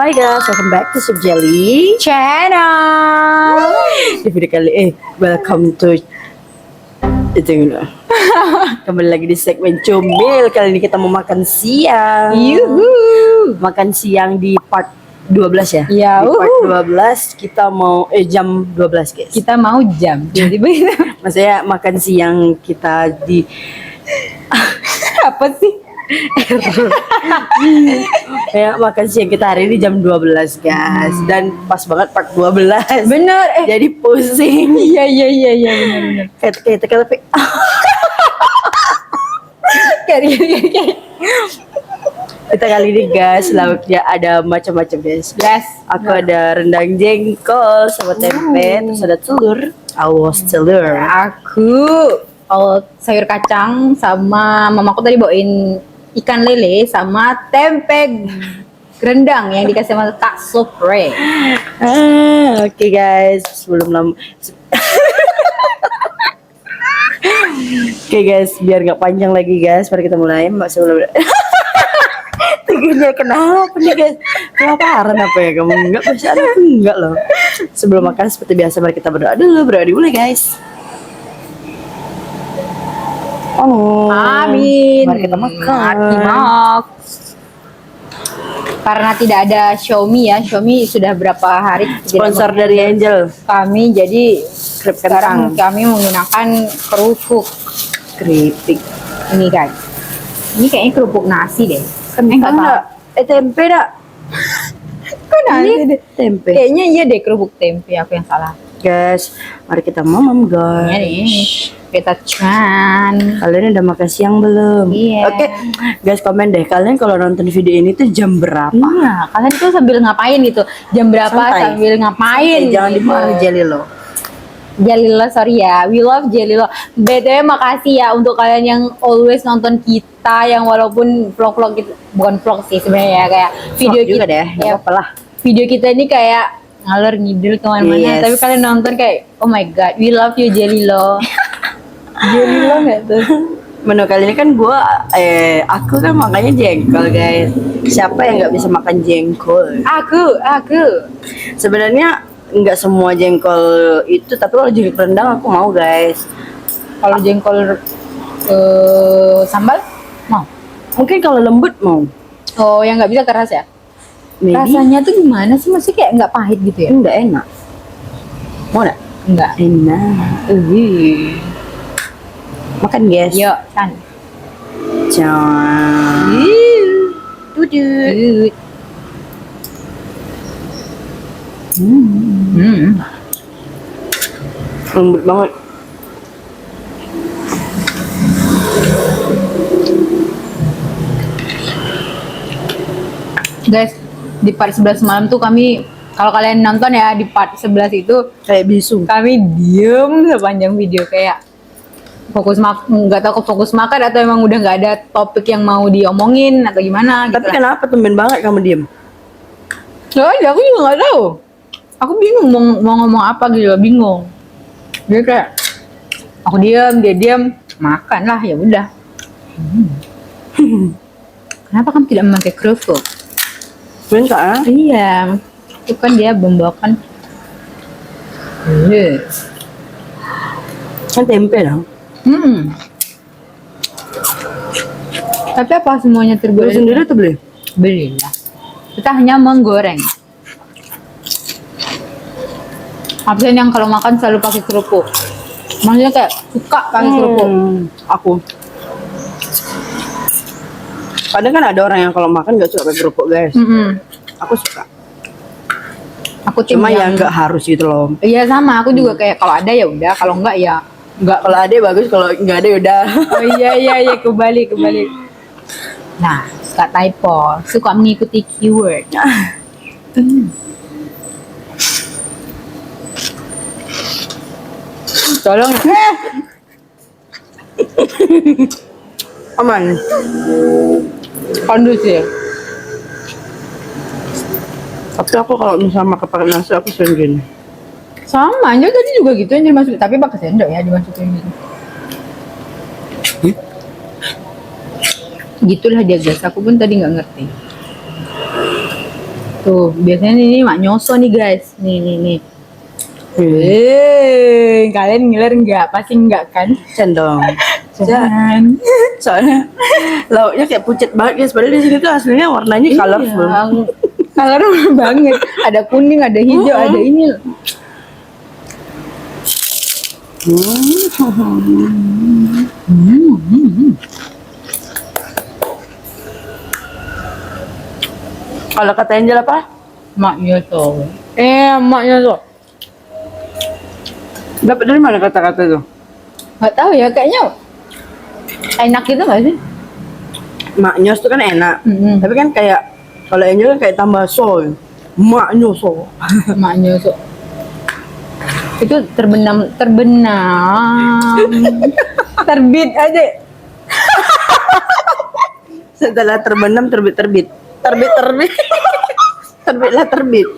Hai guys, welcome back to Subjelly Channel. Di video kali welcome to kembali lagi di segmen Comil. Kali ini kita mau makan siang. Makan siang di part 12 ya? Ya, di part 12 kita mau jam 12 guys. Kita mau jam. Jadi begitu. Maksudnya makan siang kita di Apa sih? ya, makan siang kita hari ini jam 12 guys. Dan pas banget part 12. Bener. Jadi pusing. Iya benar. Kayak tapi Kayak. kita kali ini guys lauknya ada macam-macam guys. Yes. Aku ada rendang jengkol sama tempe, terus ada telur, awas telur. Aku sayur kacang sama mamaku tadi bawain ikan lele sama tempe rendang yang dikasih sama Kak Supre. Oke guys, sebelum lama. Oke guys, biar nggak panjang lagi guys, mari kita mulai. Sebelum tingginya kenapa nih guys? Kelaparan apa ya kamu? Enggak bisa ada enggak loh. Sebelum makan seperti biasa mari kita berdoa dulu. Berdoa dulu guys. Amin. Mari kita makan. Karena tidak ada Xiaomi ya, Xiaomi sudah berapa hari Sponsor dari Angel. kami, jadi Krip sekarang kentang. kami menggunakan kerupuk Keripik. ini guys. Ini kayaknya kerupuk nasi deh. Kentang enggak? Tempe enggak? Kok nasi deh? Tempe. Kayaknya iya deh kerupuk tempe, aku yang salah. Guys, mari kita mamam Ini nih, guys. kita can. Kalian udah makan siang belum? Iya. Oke, guys komen deh kalian kalau nonton video ini tuh jam berapa? Iya, kalian tuh sambil ngapain gitu? Jam berapa Santai. sambil ngapain? Jangan gitu. dimarah Jelly lo. Jalilo, sorry ya, we love Jalilo. BTW makasih ya untuk kalian yang always nonton kita, yang walaupun vlog-vlog gitu, bukan vlog sih sebenarnya ya, kayak video juga kita deh, nggak ya, apa-apa lah. video kita ini kayak ngalor ngidul kemana-mana, Yes. tapi kalian nonton kayak, oh my god, we love you Jalilo. Jalilo nggak tuh? Menu kali ini kan aku kan makannya jengkol guys. Siapa yang nggak bisa makan jengkol? Aku. Sebenarnya nggak semua jengkol itu, tapi kalau jengkol rendang aku mau guys. Kalau jengkol sambal, mau? Mungkin kalau lembut mau. Oh, yang nggak bisa keras ya? Maybe. Rasanya tuh gimana sih? Maksudnya kayak nggak pahit gitu ya? Enggak enak. Mau nggak? Enggak. Enak. Makan guys. Yuk, kan. Jangan. Dudut. Lembut banget. Guys, di part 11 malam tuh kami, kalau kalian nonton ya di part 11 itu Kayak bisu. kami diem sepanjang video kayak nggak tahu fokus makan atau emang udah nggak ada topik yang mau diomongin atau gimana gitu. Tapi kenapa tumben banget kamu diem? Nggak ada, aku juga nggak tahu. Aku bingung mau ngomong apa gitu, bingung. Jadi kayak aku diem, dia diem, makan lah ya udah. Kenapa kamu tidak memakai kerupuk? Bentar. Iya, itu kan dia membawakan. Kan tempe dong. Tapi apa semuanya Beli tergoreng? sendiri atau beli? Beli lah. Kita hanya menggoreng. Absen yang kalau makan selalu pakai kerupuk. Maksudnya kayak suka pakai kerupuk. Aku. Kadang kan ada orang yang kalau makan nggak suka pakai kerupuk guys. Aku suka. Aku tim Cuma ya yang nggak harus gitu loh. Iya sama, aku juga kayak kalau ada ya udah, kalau enggak ya enggak. Kalau ada bagus, kalau nggak ada udah. Oh iya kembali. Nah, suka typo, suka mengikuti keyword. Tolong. Aman. Kondusif. Tapi aku kalau misalnya makan pakai nasi aku sering gini. Sama aja tadi juga gitu yang dimasukin, tapi pakai sendok ya dimasukin gitu. Gitulah dia guys, aku pun tadi nggak ngerti. Tuh, biasanya ini mak nyoso nih guys. Nih. Kalian ngiler nggak? Pasti nggak kan? Cendong. Jangan. Soalnya lauknya kayak pucet banget guys. Padahal di sini tuh aslinya warnanya colorful. Colorful banget. Ada kuning, ada hijau, ada ini. Kalau kata Angel apa? Maknya tuh. Maknya tuh. Dapat dari mana kata-kata tuh? Nggak tahu ya, kayaknya enak gitu nggak sih? Maknyos tuh kan enak. Mm-mm. Tapi kan kayak kalau Angel kan kayak tambah so. Maknyos so. Maknya tuh. Itu terbenam. Terbit aja. Setelah terbenam terbit. Terbitlah terbit.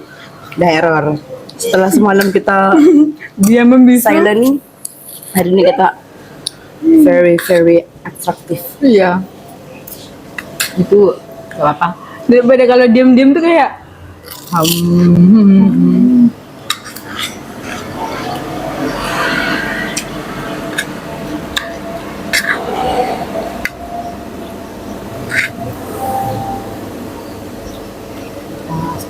Dah error. Setelah semalam kita Dia membisu. silent, hari ini kita very very attractive. Iya. Itu gak apa. Daripada kalau diam-diam tuh kayak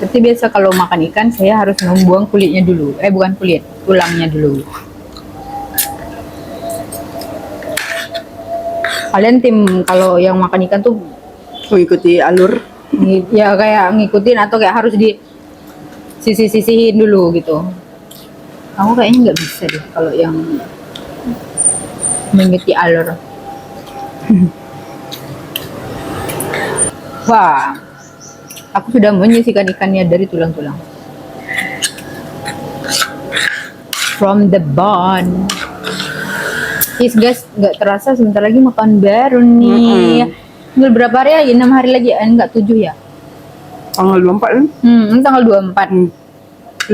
seperti biasa kalau makan ikan saya harus membuang kulitnya dulu. Bukan kulit, tulangnya dulu. Kalian tim kalau yang makan ikan tuh Mengikuti alur. ya kayak ngikutin atau kayak harus di sisihin dulu gitu. Aku kayaknya nggak bisa deh kalau yang mengikuti alur. Wah, aku sudah menyisihkan ikannya dari tulang-tulang. From the bone. Yes guys, nggak terasa sebentar lagi mau tahun baru nih. Tinggal berapa hari lagi? 6 hari lagi, enggak 7 ya? Tanggal 24 kan? Ini tanggal 24.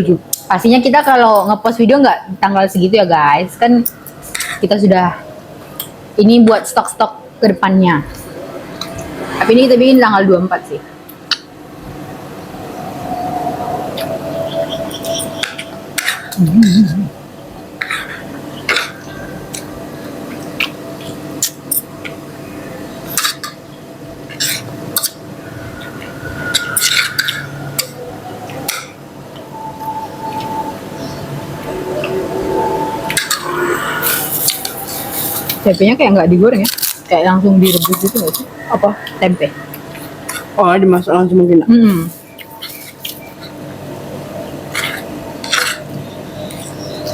7. Pastinya kita kalau ngepost video nggak tanggal segitu ya guys. Kan kita sudah ini buat stok-stok ke depannya. Tapi ini kita bikin tanggal 24 sih. Tempenya kayak nggak digoreng ya, kayak langsung direbus gitu nggak sih? Apa? Tempe. Oh, dimasak langsung mungkin.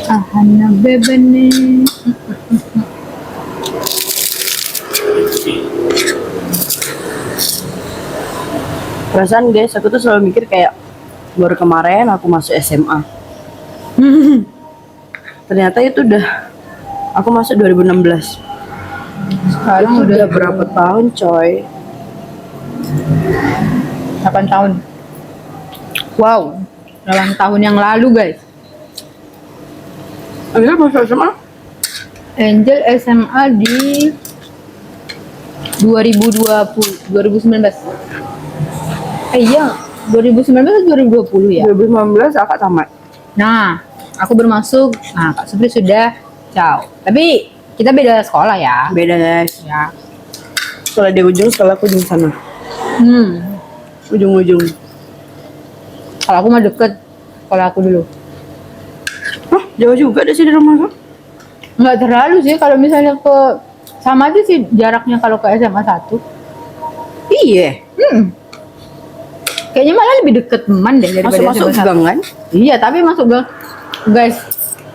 Ahana bebene. Perasaan guys, aku tuh selalu mikir kayak baru kemarin aku masuk SMA. Ternyata itu udah aku masuk 2016. Sekarang Itu udah udah berapa tahun, coy? 8 tahun. Wow, 8 tahun yang lalu guys. Angel masuk SMA? Angel SMA di 2019. Iya, 2019 atau 2020 ya? 2019 akak tamat. Nah, aku bermasuk. Nah, Kak Supri sudah jauh. Tapi kita beda sekolah ya. Beda guys. Ya. Sekolah di ujung, sekolah aku ujung sana. Ujung-ujung. Kalau aku mah deket. Kalau aku dulu. Hah, jauh juga deh sih dari rumah aku. Nggak terlalu sih kalau misalnya ke sama aja sih jaraknya kalau ke SMA 1. Iya. Kayaknya malah lebih deket teman deh daripada Masuk-masuk SMA 1. gang kan? Iya, tapi masuk gang. Guys,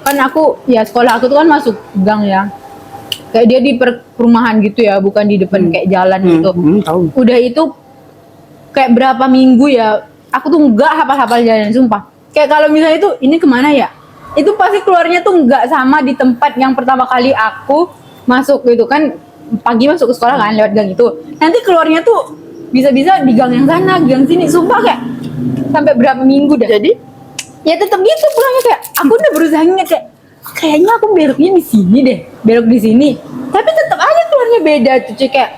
kan aku ya sekolah aku tuh kan masuk gang ya. Kayak dia di perumahan gitu ya, bukan di depan kayak jalan gitu. Tahu. Udah itu kayak berapa minggu ya, aku tuh nggak hafal-hafal jalan, sumpah. Kayak kalau misalnya itu ini kemana ya, itu pasti keluarnya tuh nggak sama di tempat yang pertama kali aku masuk gitu kan. Pagi masuk ke sekolah kan lewat gang itu, nanti keluarnya tuh bisa-bisa di gang yang sana, gang sini, sumpah kayak sampai berapa minggu dah. Jadi Ya tetap gitu pulangnya, kayak aku udah berusaha ingat kayak kayaknya aku beloknya di sini deh, belok di sini, tapi tetap aja keluarnya beda tuh, kayak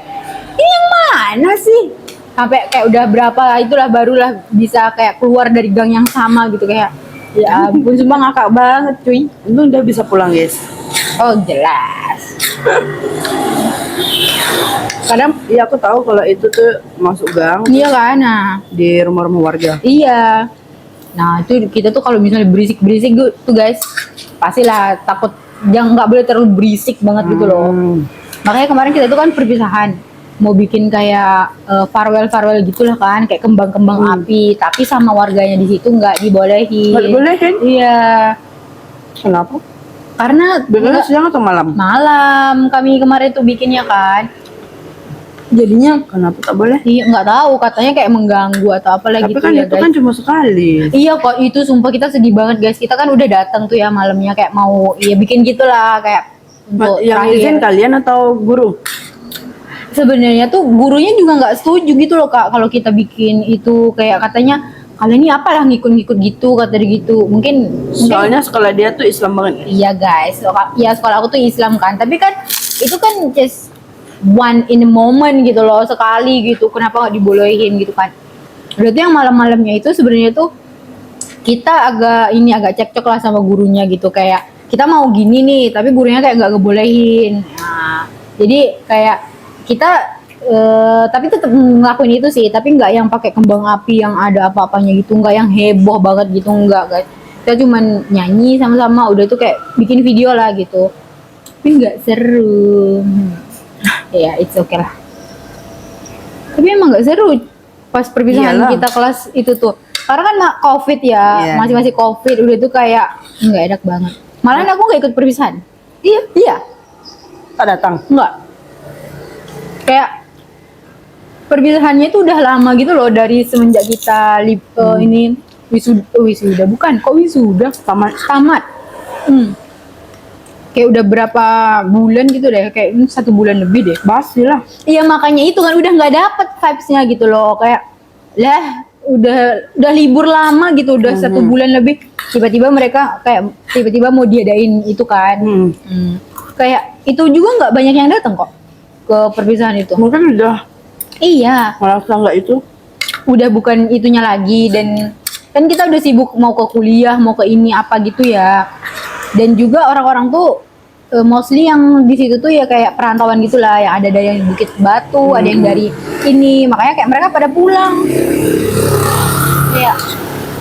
ini yang mana sih? sampai kayak udah berapa itulah barulah bisa kayak keluar dari gang yang sama gitu kayak ya ampun sumpah ngakak banget cuy. Untung udah bisa pulang guys. Oh jelas. Kadang ya aku tahu kalau itu tuh masuk gang Iya kan, nah di rumah-rumah warga. iya. Nah itu kita tuh kalau misalnya berisik-berisik tuh guys, pastilah takut yang nggak boleh terlalu berisik banget gitu loh. Makanya kemarin kita tuh kan perpisahan, mau bikin kayak farewell gitulah kan, kayak kembang-kembang api, tapi sama warganya di situ nggak dibolehin. Nggak dibolehin? Iya, Kenapa? karena Biasanya siang atau malam? malam kami kemarin tuh bikinnya kan. Jadinya Kenapa tak boleh? iya nggak tahu katanya kayak mengganggu atau apalah Tapi gitu kan ya itu guys. kan cuma sekali. Iya kok itu sumpah kita sedih banget guys. Kita kan udah datang tuh ya malamnya kayak mau ya bikin gitulah kayak untuk Yang terakhir. izin kalian atau guru? Sebenarnya tuh gurunya juga nggak setuju gitu loh kak kalau kita bikin itu kayak katanya kalian ini apalah ngikut-ngikut gitu kata dia gitu. Mungkin Soalnya sekolah dia tuh Islam banget. iya guys. Ya sekolah aku tuh Islam kan. Tapi kan itu kan just one in a moment gitu loh sekali gitu. Kenapa nggak dibolehin gitu kan? Berarti yang malam-malamnya itu sebenarnya tuh kita agak cekcok lah sama gurunya gitu kayak kita mau gini nih tapi gurunya kayak nggak ngebolehin. Nah, jadi kayak kita tapi tetap ngelakuin itu sih tapi nggak yang pakai kembang api yang ada apa-apanya gitu, nggak yang heboh banget gitu, nggak guys. Kita cuman nyanyi sama-sama udah tuh kayak bikin video lah gitu tapi nggak seru. Ya it's okay lah tapi emang nggak seru pas perpisahan Iyalah. kita kelas itu tuh karena kan covid ya. Iya. Masih covid udah tuh kayak nggak enak banget malahan aku nggak ikut perpisahan. Iya Tak datang. nggak kayak perpisahannya itu udah lama gitu loh dari semenjak kita ini wisuda bukan kok wisuda tamat. Kayak udah berapa bulan gitu deh kayak 1 bulan lebih deh. Basi lah. Iya makanya itu kan udah nggak dapet vibes-nya gitu loh kayak lah udah libur lama gitu udah 1 bulan lebih tiba-tiba mereka kayak tiba-tiba mau diadain itu kan. Kayak itu juga nggak banyak yang datang kok ke perpisahan itu. Mungkin udah Iya merasa nggak itu. udah bukan itunya lagi dan kan kita udah sibuk mau ke kuliah mau ke ini apa gitu ya dan juga orang-orang tuh mostly yang di situ tuh ya kayak perantauan gitulah yang ada dari yang Bukit Batu ada yang dari ini makanya kayak mereka pada pulang ya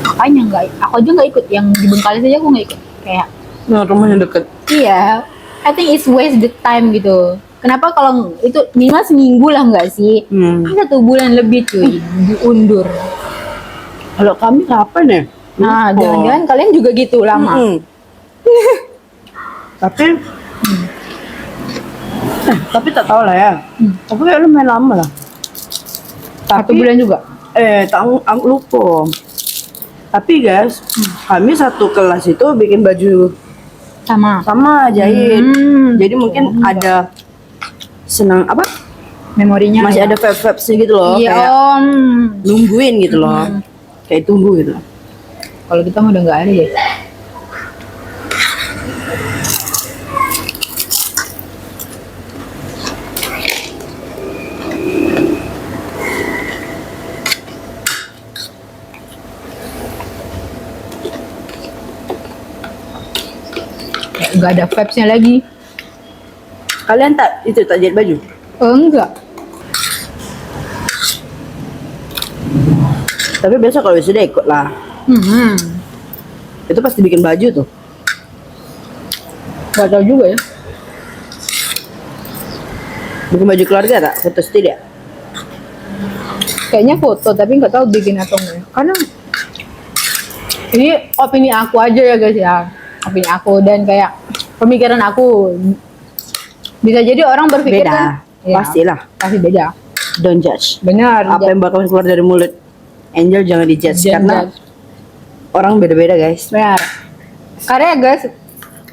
makanya nggak aku aja nggak ikut yang di Bengkalis aja aku nggak ikut kayak Nah, rumahnya deket. iya I think it's waste the time gitu kenapa kalau itu minimal seminggu lah nggak sih kan 1 bulan lebih cuy diundur. Kalau kami kapan ya? Nah, Lupa. jangan-jangan kalian juga gitu lama. Tapi tapi tak tahu lah ya. Tapi kayak lumayan lama lah. 1 bulan juga. Aku lupa. Tapi guys, kami satu kelas itu bikin baju Sama jahit. Jadi mungkin ada senang apa? memorinya. Masih ya. ada vibes-vibesnya gitu loh. Iya, Kayak Om. nungguin gitu loh. Kayak tunggu gitu loh. Kalau kita mah udah nggak ada ya. Kayak nggak ada vibes-nya lagi. Kalian tak jahit baju? Enggak. Tapi biasa kalau sudah ikut lah. Itu pasti bikin baju tuh. Nggak tahu juga ya. Bikin baju keluarga tak? Foto studio? Kayaknya foto tapi nggak tahu bikin atau enggak. Karena ini opini aku aja ya guys ya. Opini aku dan kayak pemikiran aku bisa jadi orang berpikir Beda. kan ya, Pastilah. pasti beda. Don't judge. Benar. Apa yang bakal keluar dari mulut Angel jangan dijudge Jangan karena judge. orang beda-beda guys. Benar. Karena ya guys,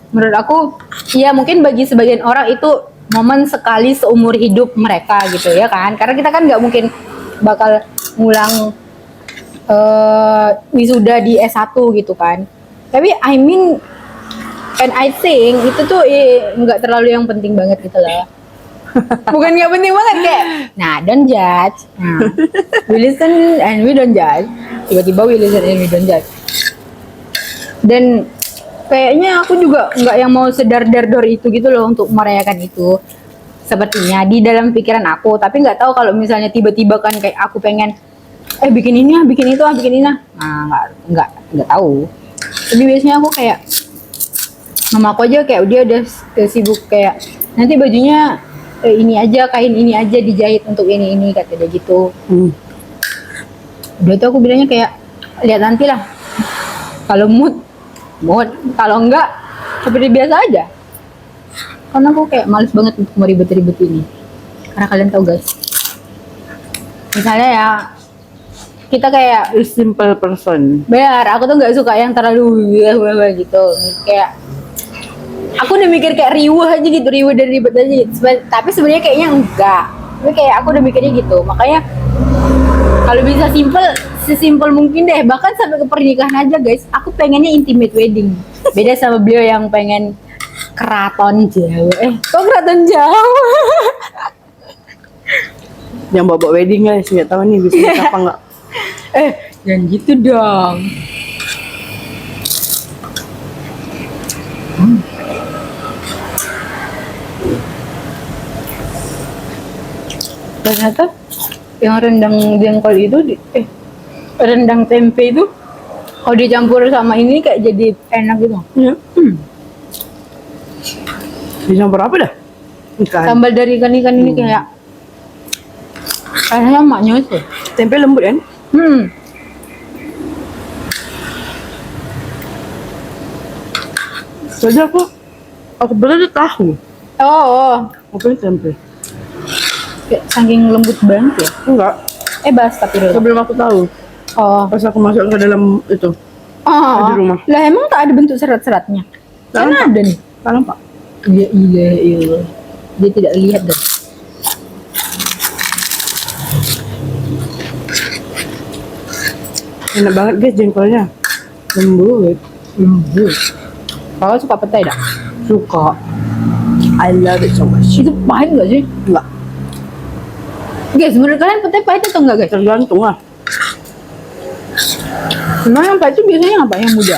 menurut aku ya mungkin bagi sebagian orang itu momen sekali seumur hidup mereka gitu ya kan. Karena kita kan nggak mungkin bakal ngulang wisuda di S1 gitu kan. Tapi I mean and I think itu tuh nggak terlalu yang penting banget gitu lah. Bukan nggak penting banget kayak, nah don't judge. Nah, we listen and we don't judge. Tiba-tiba we listen and we don't judge. Dan kayaknya aku juga nggak yang mau sedar-dar itu gitu loh untuk merayakan itu. Sepertinya di dalam pikiran aku, tapi nggak tahu kalau misalnya tiba-tiba kan kayak aku pengen bikin ini ah, bikin itu ah, bikin ini ah. Nah, nggak tahu. Tapi biasanya aku kayak mama aku aja kayak dia udah sibuk kayak nanti bajunya ini aja, kain ini aja dijahit untuk ini kata dia gitu. Udah tuh aku bilangnya kayak lihat nanti lah. Kalau mood, kalau enggak seperti biasa aja. Karena aku kayak males banget untuk meribet-ribet ini. Karena kalian tahu guys, misalnya ya kita kayak Simple person. benar, aku tuh nggak suka yang terlalu gitu. Kayak aku udah mikir kayak riuh aja gitu, riuh dan ribet aja gitu. Tapi sebenarnya kayaknya enggak. Tapi kayak aku udah mikirnya gitu. Makanya kalau bisa sesimpel mungkin deh. Bahkan sampai ke pernikahan aja guys. Aku pengennya intimate wedding. Beda sama beliau yang pengen keraton Jawa. Kok keraton Jawa? Yang bawa wedding guys, nggak tahu nih bisa nikah apa nggak. Jangan gitu dong. Ternyata yang rendang jengkol itu rendang tempe itu kalau dicampur sama ini kayak jadi enak gitu. Iya. Dicampur apa dah? Ikan. Sambal dari ikan-ikan ini kayak rasanya maknya itu. Tempe lembut kan? Soalnya aku beli tahu. Oh. Apa tempe? Kayak saking lembut banget ya. Enggak. Bas tapi dulu. Sebelum aku tahu. Oh. Pas aku masuk ke dalam itu. Oh. Di rumah. Lah emang tak ada bentuk serat-seratnya? Kan Nampak. ada nih. Tak nampak. Iya. Dia tidak lihat deh. Enak banget guys jengkolnya. Lembut. Kakak suka petai dah? Suka. I love it so much. Itu pahit gak sih? Enggak. Guys, menurut kalian petai pahit atau enggak guys? Tergantung lah. Memang yang pahit itu biasanya apa? Yang muda?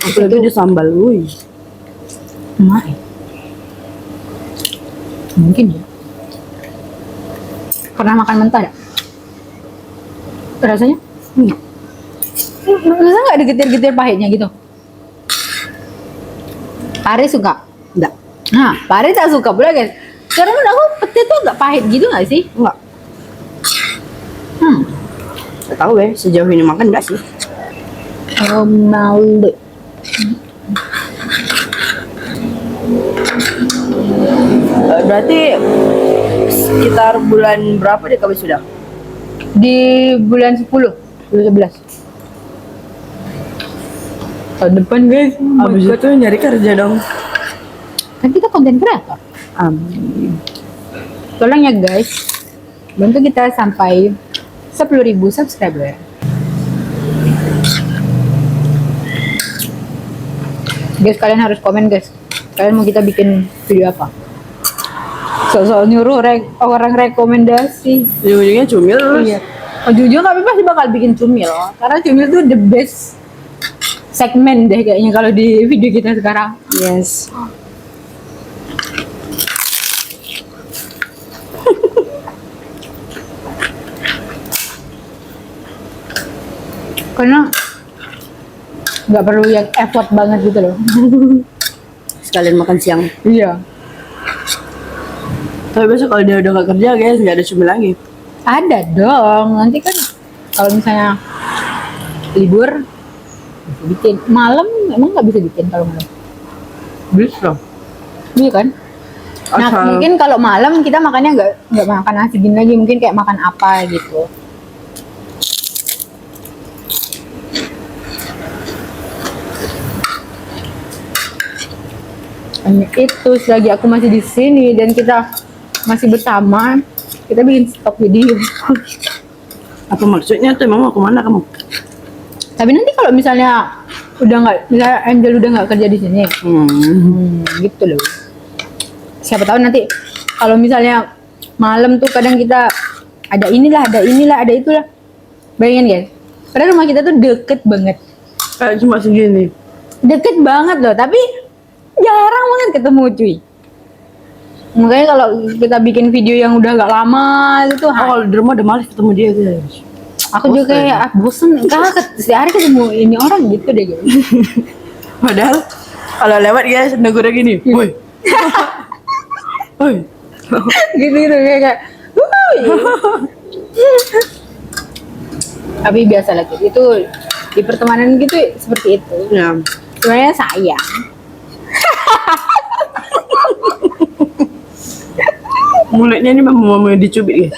Apalagi di sambal, wuih. Mungkin ya. Pernah makan mentah gak? Rasanya? Rasanya gak ada getir-getir pahitnya gitu? Pare suka? Enggak. Nah, Pare tak suka pula guys. Karena menurut aku petai tuh agak pahit gitu gak sih? Enggak. Gak tahu ya, sejauh ini makan enggak sih? Malu. Berarti sekitar bulan berapa deh kami sudah? Di bulan 10, bulan 11. Tahun depan guys. Habis itu nyari kerja dong. Kan kita konten kreator. Amin. Tolong ya guys, bantu kita sampai 10.000 subscriber. Guys, kalian harus komen guys. Kalian mau kita bikin video apa? Soal nyuruh orang rekomendasi. Ujung-ujungnya cumil terus. Iya. Jujur kami pasti bakal bikin cumil. Karena cumil tuh the best segmen deh kayaknya kalau di video kita sekarang. Yes. Karena nggak perlu yang effort banget gitu loh. Sekalian makan siang. Iya. Tapi besok kalau dia udah gak kerja guys, nggak ada cumil lagi. Ada dong. Nanti kan kalau misalnya libur bisa bikin. Malam emang nggak bisa bikin kalau malam. Bisa. Iya kan? Nah Asal- mungkin kalau malam kita makannya nggak makan nasi gini lagi, mungkin kayak makan apa gitu. Hanya itu selagi aku masih di sini dan kita masih bersama, kita bikin stok video. Apa maksudnya tuh emang mau kemana kamu? Tapi nanti kalau misalnya misalnya Angel udah nggak kerja di sini, gitu loh. Siapa tahu nanti kalau misalnya malam tuh kadang kita ada inilah, ada itulah. Bayangin guys, padahal rumah kita tuh deket banget. Kayak cuma segini. Deket banget loh, tapi jarang banget ketemu cuy. Makanya kalau kita bikin video yang udah agak lama itu Kalau di rumah udah males ketemu dia guys. aku juga kayak bosen, sehari ketemu ini orang gitu deh guys. Padahal kalau lewat guys negurnya gini, woi. Woi. gitu kayak "Wuih." Tapi biasa lagi itu di pertemanan gitu seperti itu. Ya. Sebenarnya sayang. Mulutnya ini mau dicubit guys.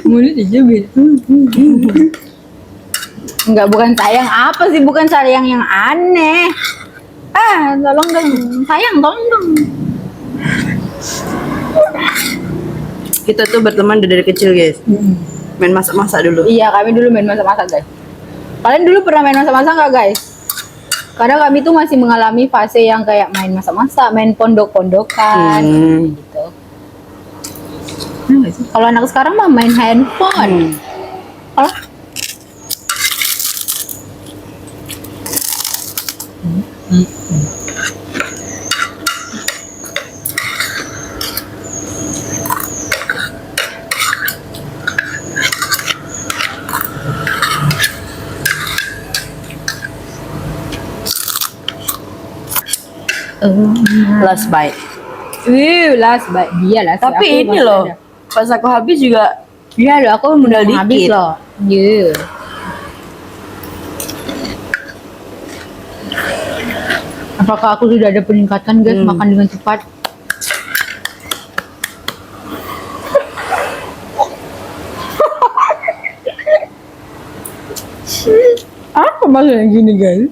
Mulut dijubit. Enggak, bukan sayang apa sih, bukan sayang yang aneh. Tolong dong, sayang tolong dong. Kita tuh berteman dari kecil guys. Main masak-masak dulu. Iya, kami dulu main masak-masak guys. Kalian dulu pernah main masak-masak nggak guys? Karena kami tuh masih mengalami fase yang kayak main masak-masak, main pondok-pondokan gitu. Kalau anak sekarang mah main handphone. Kalau Last bite. last bite dia lah. Tapi ini loh, pas aku habis juga Iya loh, aku udah Tinggal habis dikit. loh. Iya. Apakah aku sudah ada peningkatan guys makan dengan cepat? Apa maksudnya gini guys?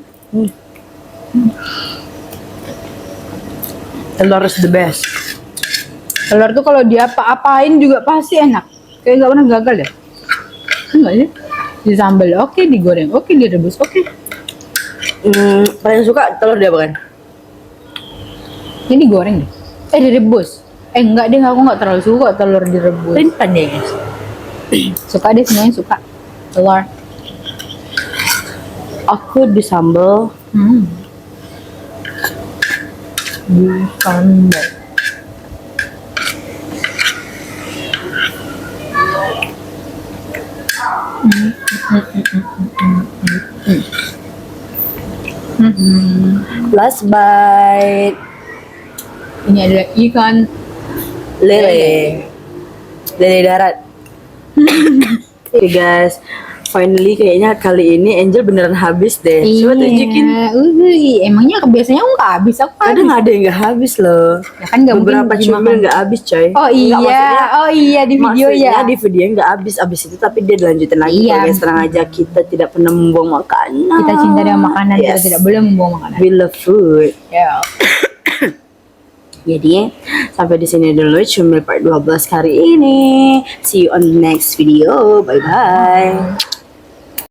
telur is the best. Telur tuh kalau dia apa-apain juga pasti enak. Kayak nggak pernah gagal ya? Enggak sih? Di sambal oke, digoreng oke, direbus oke. Paling suka telur dia bukan? Ini digoreng deh. Direbus. Enggak deh, aku nggak terlalu suka telur direbus. Pintar deh guys. Suka deh, semuanya suka. Telur. Aku di sambal. Di sambal. Last bite. Ini adalah ikan Lele. Lele darat. Oke guys, finally kayaknya kali ini Angel beneran habis deh. Coba tunjukin. Emangnya biasanya aku nggak habis, aku Kadang ada yang nggak habis loh. Ya kan nggak mungkin Beberapa cumil dimakan. nggak habis coy. Oh iya, di video maksudnya ya. di video nggak habis itu tapi dia dilanjutin lagi. Iya. Guys, tenang aja, kita tidak pernah membuang makanan. Kita cinta dengan makanan, kita Yes. tidak boleh membuang makanan. We love food. Ya. Jadi sampai di sini dulu cumil part 12 kali ini. See you on the next video. Bye bye.